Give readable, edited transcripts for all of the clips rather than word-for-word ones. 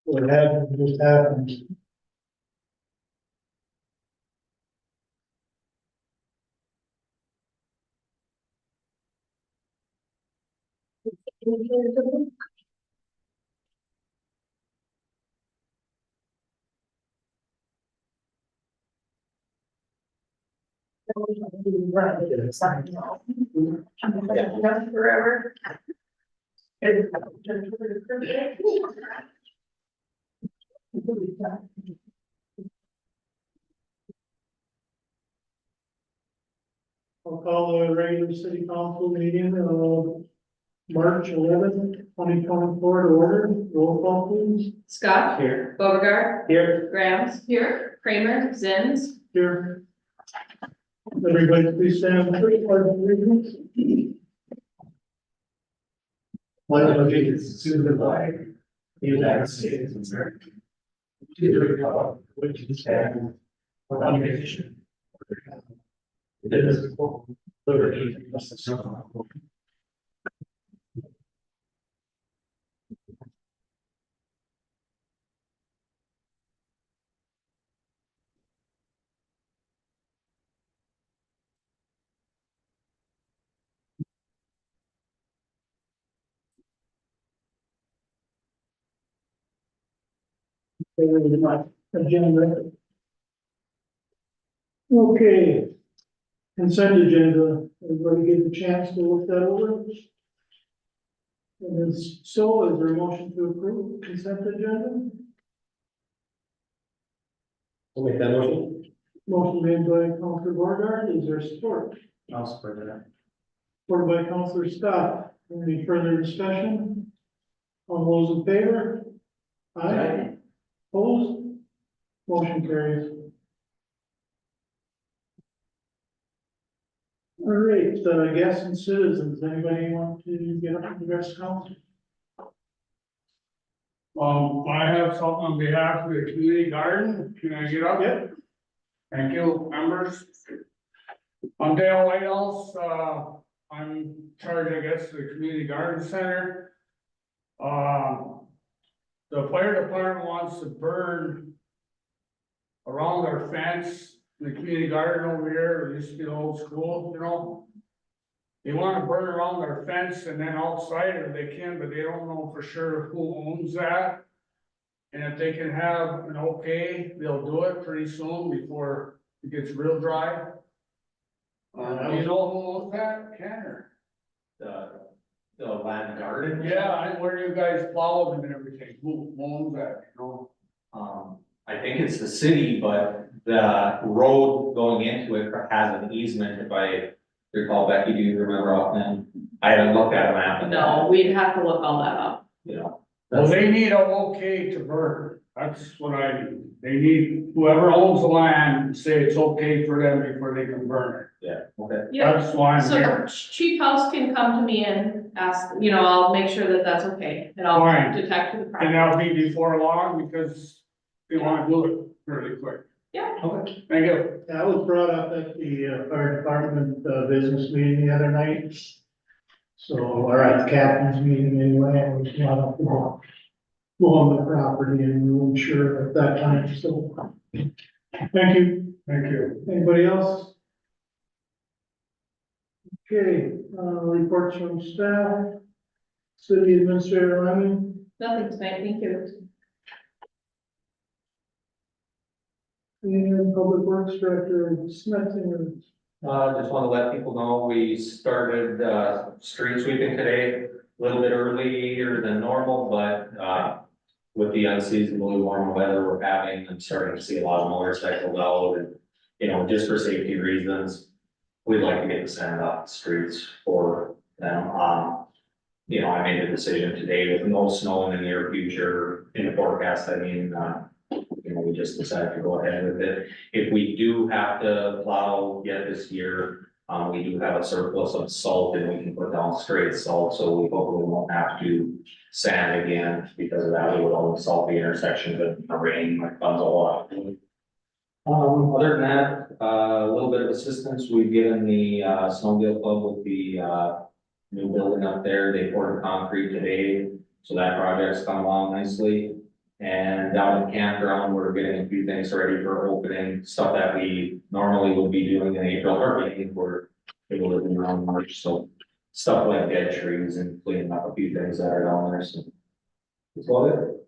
What happened just happened. Forever. I'll call the regular city council meeting of March 11th, 2024 to order. Roll call please. Scott. Here. Beauregard. Here. Grams. Here. Kramer. Zins. Here. Everybody please stand for the pledge of allegiance. Pledge allegiance to the flag of the United States of America, to the republic which stands one nation, indivisible, liberty and justice for all. Agenda. Okay. Consent agenda. Everybody get the chance to look that over? And so is there a motion to approve consent agenda? I'll make that motion. Motion made by Councilor Beauregard. Is there support? I'll support that. Supported by Councilor Scott. Any further discussion? All those in favor? Aye. Opposed? Motion carries. All right, guests and citizens, anybody want to get up and address council? I have something on behalf of the community garden. Can I get up? Yep. Thank you, members. I'm Dale Whitehouse. I'm in charge, I guess, of the community garden center. The fire department wants to burn around our fence, the community garden over here. It used to be the old school, you know. They want to burn around their fence and then outside if they can, but they don't know for sure who owns that. And if they can have an okay, they'll do it pretty soon before it gets real dry. Do you know who owns that, Ken, or? The land garden? Yeah, and where you guys plow them and everything, who owns that, you know? I think it's the city, but the road going into it has an easement, if I recall. Becky, do you remember offhand? I haven't looked at a map. No, we'd have to look all that up. You know. Well, they need a okay to burn, that's what I need. They need, whoever owns the land, say it's okay for them before they can burn Yeah, okay. it. That's why I'm So here. Chief House can come to me and ask, you know, I'll make sure that that's okay, and I'll Fine. detect the And problem. that'll be before long because they wanna do it really quick. Yeah, Okay. Thank you. That was brought up at the fire department business meeting the other night. So, or at the captain's meeting anyway, and we brought up go on the property and we weren't sure at that time, so. Thank you. Thank you. Anybody else? Okay, reports from staff. City Administrator Lemon, nothing tonight, thank you. and Public Works Director Smith. Just want to let people know, we started, street sweeping today, a little bit earlier than normal, but, with the unseasonably warm weather we're having, I'm starting to see a lot of motorcycles out, and, you know, just for safety reasons, we'd like to get the sand off the streets for them. You know, I made a decision today with no snow in the near future, in the forecast, I mean, you know, we just decided to go ahead with it. If we do have to plow yet this year, we do have a surplus of salt and we can put down straight salt, so we hopefully won't have to sand again because of that. We would only salt the intersection, but the rain might cause a lot. Other than that, a little bit of assistance we've given the snowmobile club with the new building up there. They poured concrete today, so that project's come along nicely. And down in the campground, we're getting a few things ready for opening, stuff that we normally would be doing in April or May, we're able to do around March, so. Stuff like dead trees and cleaning up a few things that are down there, so. That's all it.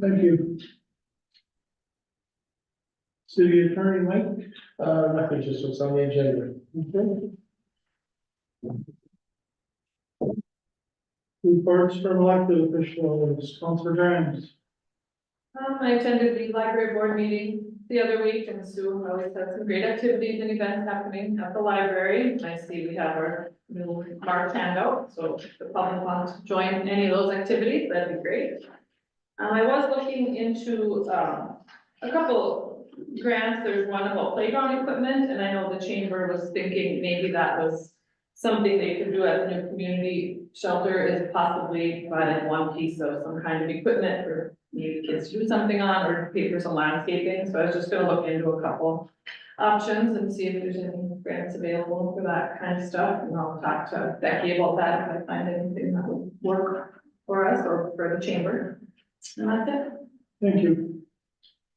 Thank you. City Attorney Mike? Nothing, just what's on the agenda. Okay. Reports from elected officials, Councilor Grimes. I attended the library board meeting the other week, and Sue always has some great activities and events happening at the library. I see we have our new March handout, so if the public wants to join any of those activities, that'd be great. I was looking into, a couple grants. There's one about playground equipment, and I know the chamber was thinking maybe that was something they could do at the new community shelter, is possibly providing one piece of some kind of equipment for maybe kids to do something on, or pay for some landscaping. So I was just gonna look into a couple options and see if there's any grants available for that kind of stuff. And I'll talk to Becky about that if I find anything that would work for us or for the chamber. And that's it. Thank you.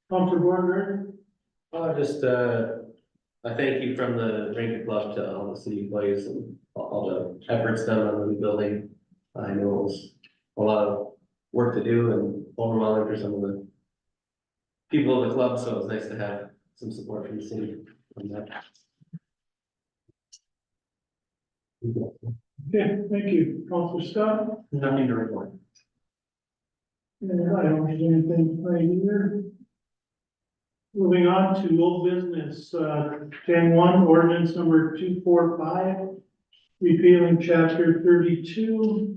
Councilor Borger. Just, a thank you from the Rankin Club to all the city employees and all the efforts done on the new building. I know it was a lot of work to do and overwhelming for some of the people of the club, so it was nice to have some support from the city on that. Okay, thank you. Councilor Scott? Nothing to report. Yeah, I don't have anything right here. Moving on to old business, 10-1, ordinance number 245, repealing chapter 32.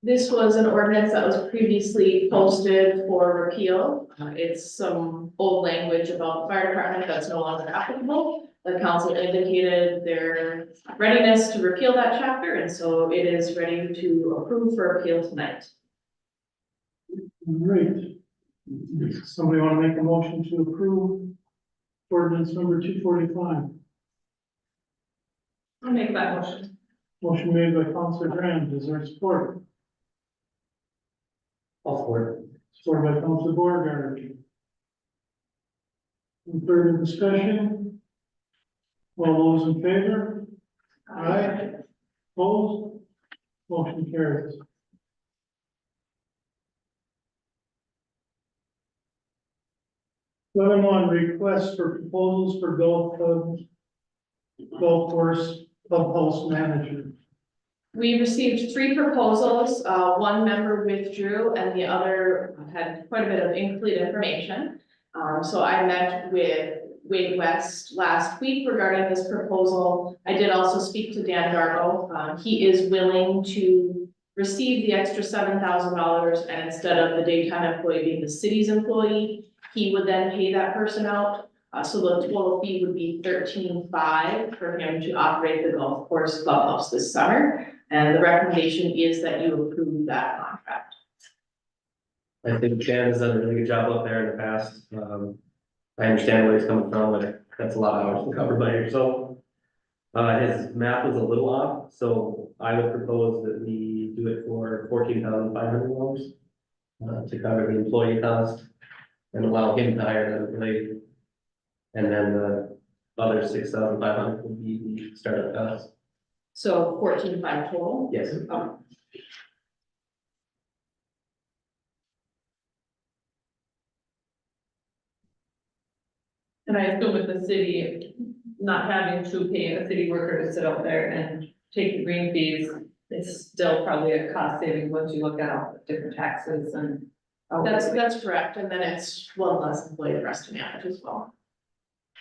This was an ordinance that was previously posted for repeal. It's some old language about the fire department that's no longer applicable. The council indicated their readiness to repeal that chapter, and so it is ready to approve for appeal tonight. Great. Somebody want to make a motion to approve ordinance number 245? I'll make that motion. Motion made by Councilor Graham, is there support? All support. Support by Councilor Borgard. Any further discussion? All those in favor? Aye. Opposed? Motion carries. 11-1, request for proposals for golf course clubhouse manager. We received 3 proposals. One member withdrew and the other had quite a bit of incomplete information. So I met with Wade West last week regarding this proposal. I did also speak to Dan Dargo. He is willing to receive the extra $7,000, and instead of the daytime employee being the city's employee, he would then pay that person out. So the total fee would be $13,500 for him to operate the golf course clubhouse this summer. And the recommendation is that you approve that contract. I think Dan has done a really good job up there in the past. I understand where he's coming from, but that's a lot of hours to cover by yourself. His math was a little off, so I would propose that we do it for $14,500 to cover the employee cost and allow him to hire an employee. And then the other $6,500 would be the startup cost. So 14,500 total. Yes. And I assume with the city not having to pay a city worker to sit out there and take the green fees, it's still probably a cost saving once you look at all the different taxes and. That's correct, and then it's one less employee the rest to manage as well.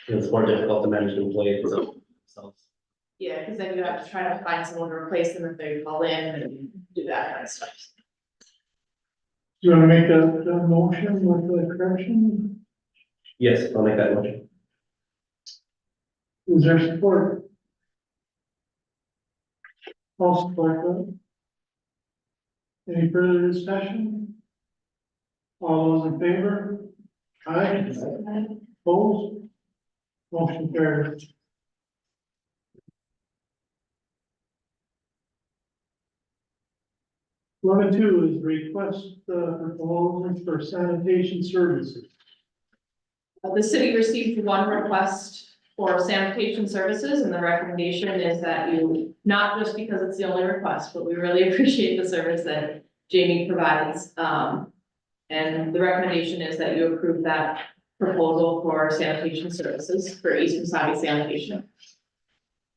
It's more difficult to manage employees themselves. Yeah, because then you have to try to find someone to replace them if they call in and do that kind of stuff. Do you want to make a motion with the correction? Yes, I'll make that motion. Is there support? I'll support that. Any further discussion? All those in favor? Aye. Opposed? Motion carries. 11 2 is request, proposals for sanitation services. The city received one request for sanitation services, and the recommendation is that you, not just because it's the only request, but we really appreciate the service that Jamie provides. And the recommendation is that you approve that proposal for sanitation services for East Wasabi Sanitation.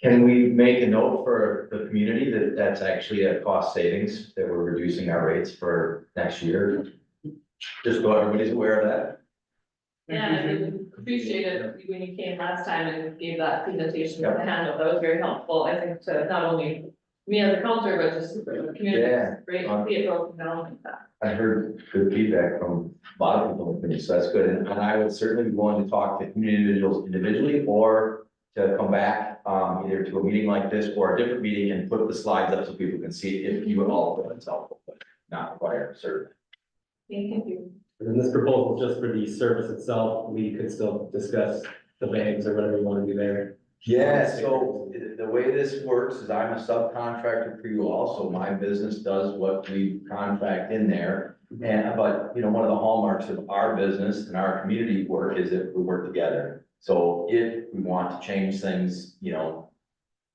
Can we make a note for the community that that's actually a cost savings, that we're reducing our rates for next year? Just so everybody's aware of that. Yeah, I really appreciate it when you came last time and gave that presentation with the handout. That was very helpful, I think, to not only me as a counselor, but just for the community. Yeah. Great to see it broken down like that. I heard good feedback from a lot of people, so that's good, and I would certainly be willing to talk to individuals individually, or to come back, either to a meeting like this or a different meeting and put the slides up so people can see it if you all feel it's helpful, but not required, certainly. Thank you. And this proposal, just for the service itself, we could still discuss the bags or whatever you want to do there. Yeah, so the way this works is I'm a subcontractor for you all, so my business does what we contract in there. And, but, you know, one of the hallmarks of our business and our community work is that we work together. So if we want to change things, you know,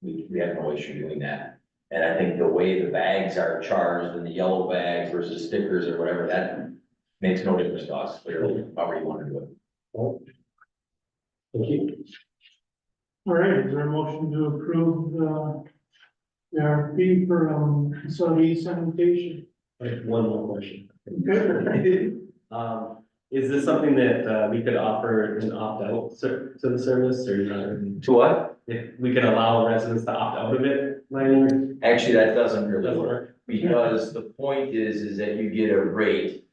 we have no issue doing that. And I think the way the bags are charged and the yellow bags versus stickers or whatever, that makes no difference to us, clearly, however you want to do it. Thank you. All right, is there a motion to approve, the RFP for, facility sanitation? I have one more question. Okay. Is this something that, we could offer an opt-out to the service or not? To what? If we could allow residents to opt out of it, like, Actually, that doesn't really doesn't work. work? Because the point is that you get a rate,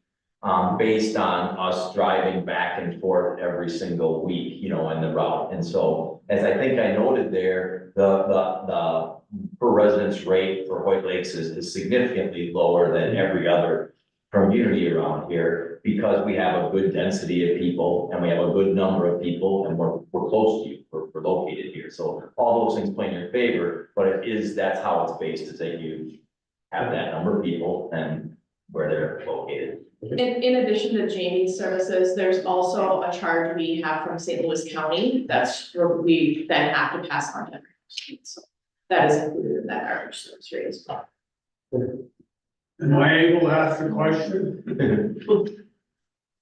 based on us driving back and forth every single week, you know, in the route. And so, as I think I noted there, the per residence rate for Hoyt Lakes is significantly lower than every other community around here, because we have a good density of people and we have a good number of people, and we're close to you, we're located here. So all those things play in your favor, but that's how it's based, is that you have that number of people and where they're located. In addition to Jamie's services, there's also a charge we have from St. Louis County that's where we then have to pass on to everyone. So that is included in that garbage service rate as well. Am I able to ask a question?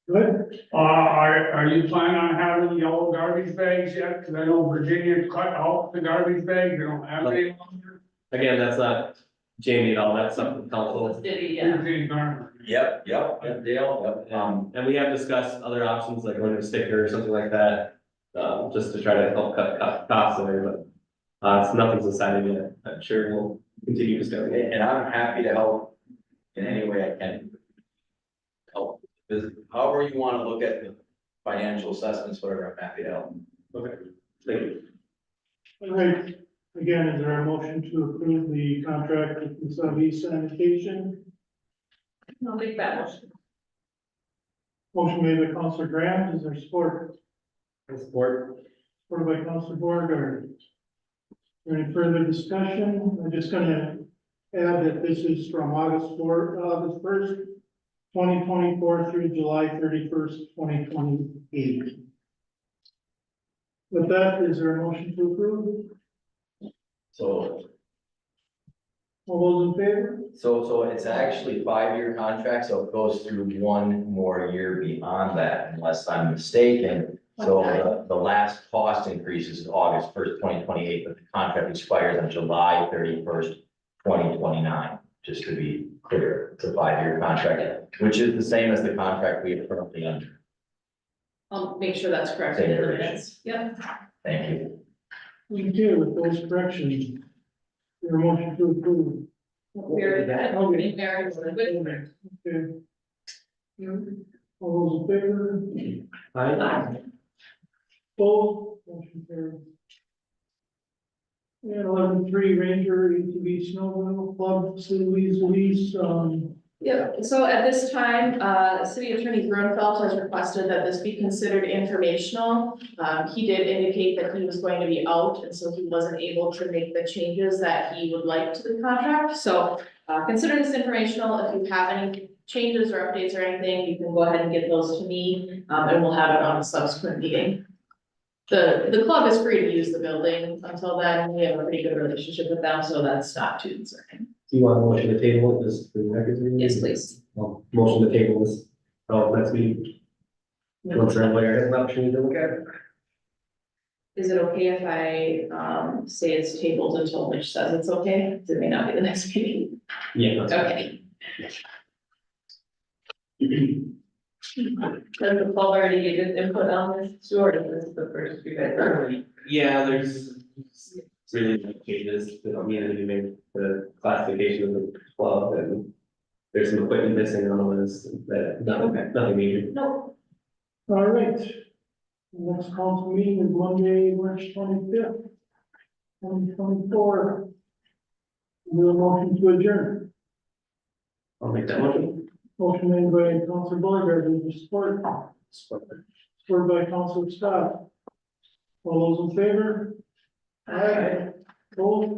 Good. Are you planning on having yellow garbage bags yet? Cause I know Virginia cut out the garbage bags, they don't have any longer. Again, that's not Jamie at all, that's something council. Diddy, yeah. Virginia Garment. Yep, Dale, And we have discussed other options like going to sticker or something like that, just to try to help cut costs there, but it's nothing's decided yet. I'm sure we'll continue discussing it. and I'm happy to help in any way I can. Help, however you wanna look at the financial assessments, whatever, I'm happy to help. Okay, thank you. All right, again, is there a motion to approve the contract with facility sanitation? I'll make that motion. Motion made by Councilor Grant, is there support? Support. Supported by Councilor Borgard. Any further discussion? I'm just gonna add that this is from August 1st, 2024 through July 31st, 2028. With that, is there a motion to approve? So, All those in favor? so it's actually 5-year contract, so it goes through one more year beyond that, unless I'm mistaken. So the last cost increase is August 1st, 2028, but the contract expires on July 31st, 2029, just to be clear. It's a 5-year contract, which is the same as the contract we are currently under. I'll make sure that's corrected in the minutes. Yep. Thank you. Okay, with those corrections, your motion to approve. Very good. Okay. Very good. Okay, Hmm. all those in favor? Aye. Opposed? Motion carries. And 11.3 Ranger ATV Snowmobile Club facilities lease, Yeah, so at this time, City Attorney Grunfeld has requested that this be considered informational. He did indicate that he was going to be out, and so he wasn't able to make the changes that he would like to the contract. So, consider this informational. If you have any changes or updates or anything, you can go ahead and get those to me, and we'll have it on a subsequent meeting. The club is free to use the building until then. We have a pretty good relationship with them, so that's not too concerning. Do you want a motion to table it, just for the record? Yes, please. Well, motion to table this, next week. Once everybody has an opportunity to look at it. Is it okay if I, say it's tabled until Mitch says it's okay? It may not be the next meeting. Yeah. that's- Okay. Does the club already gave its input on this, or is this the first you guys are? Yeah, there's really no changes that need to be made to the classification of the club, and there's some equipment missing on this, that, nothing major. No, All right. Next council meeting is Monday, March 25th, 2024. Do a motion to adjourn. I'll make that motion. Motion made by Councilor Beauregard, is there support? Support by Councilor Scott. All those in favor? Aye. Opposed?